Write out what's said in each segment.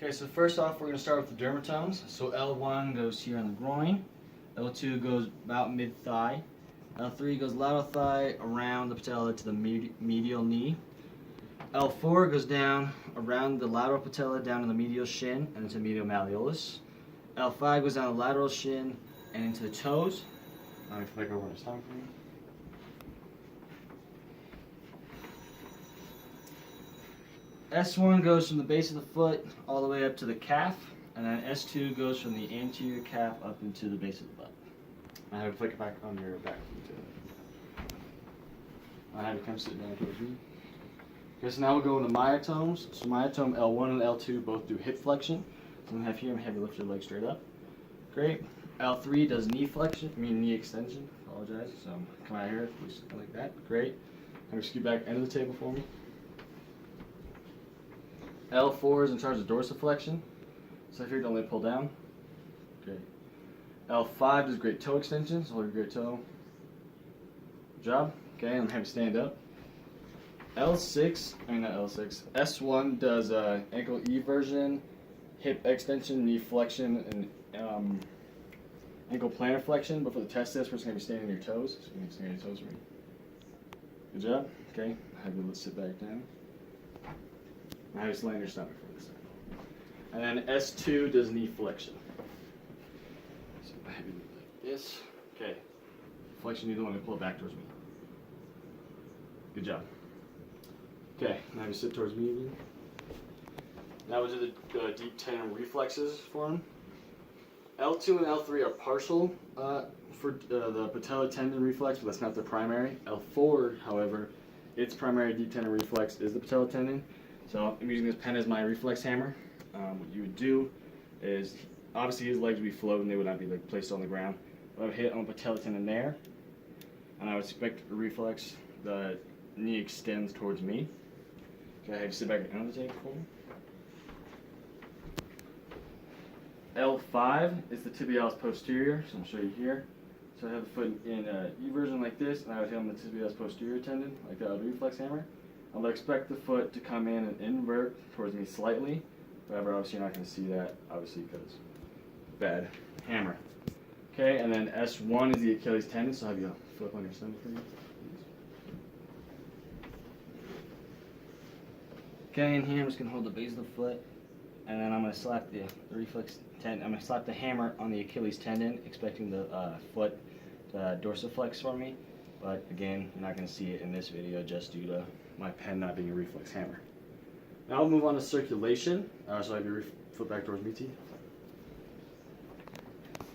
Okay, so first off, we're going to start with the dermatomes. So L1 goes here on the groin, L2 goes about mid-thigh, L3 goes lateral thigh around the patella to the medial knee, L4 goes down around the lateral patella down to the medial shin and into medial malleolus, L5 goes down the lateral shin and into the toes. Let me flick over this time for you. S1 goes from the base of the foot all the way up to the calf, and then S2 goes from the anterior calf up into the base of the butt. I have to flick it back on your back. I have to come sit down towards me. Okay, so now we'll go into myotomes. So myotome L1 and L2 both do hip flexion. So I'm going to have you lift your leg straight up. Great. L3 does knee flexion, knee extension. Apologize. So come out here, something like that. Great. Have you scoot back end of the table for me. L4 is in charge of dorsiflexion. So if you're going to pull down. Great. L5 does great toe extension. So hold your great toe. Good job. Okay, I'm going to have you stand up. S1 does ankle eversion, hip extension, knee flexion, and ankle plantar flexion. But for the test test, we're just going to be standing on your toes. So you can stand on your toes for me. Good job. Okay, have you sit back down. Now just land your stomach for this. And then S2 does knee flexion. So have you like this. Okay. Flexion, you're the one to pull it back towards me. Good job. Okay, now you sit towards me again. Now we'll do the deep tendon reflexes for him. L2 and L3 are partial for the patellar tendon reflex, but that's not their primary. L4, however, its primary deep tendon reflex is the patellar tendon. So I'm using this pen as my reflex hammer. What you would do is, obviously his legs would be floating, they would not be like placed on the ground. I would hit on the patellar tendon there, and I would expect a reflex, the knee extends towards me. Okay, I have you sit back on the table for me. L5 is the tibialis posterior, so I'll show you here. So I have the foot in eversion like this, and I would hit on the tibialis posterior tendon, like that with a reflex hammer. I would expect the foot to come in and invert towards me slightly. However, obviously you're not going to see that, obviously, because bad hammer. Okay, and then S1 is the Achilles tendon, so I'll have you flip on your stomach for me. Okay, in here I'm just going to hold the base of the foot, and then I'm going to slap the reflex tendon. I'm going to slap the hammer on the Achilles tendon, expecting the foot to dorsiflex for me. But again, you're not going to see it in this video just due to my pen not being a reflex hammer. Now I'll move on to circulation. So I have your flip back towards me, T.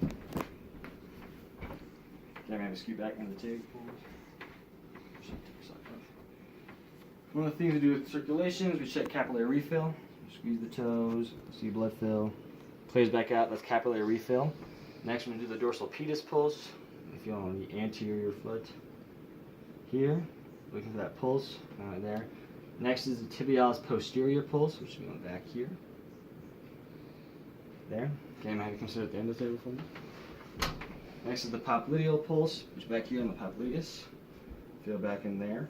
Okay, I'm going to have a scoot back into the table. One of the things we do with circulation is we check capillary refill. Squeeze the toes, see blood fill. Plays back out, that's capillary refill. Next we're going to do the dorsal pedis pulse. You feel on the anterior foot here. Looking for that pulse right there. Next is the tibialis posterior pulse, which is going back here. There. Okay, I'm going to have you consider at the end of the table for me. Next is the popliteal pulse, which is back here on the popliteus. Feel back in there.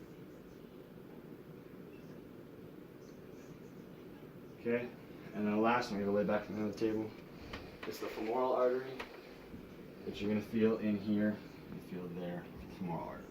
Okay, and then the last one, I'm going to lay back on the table. It's the femoral artery, which you're going to feel in here. You feel there, femoral artery.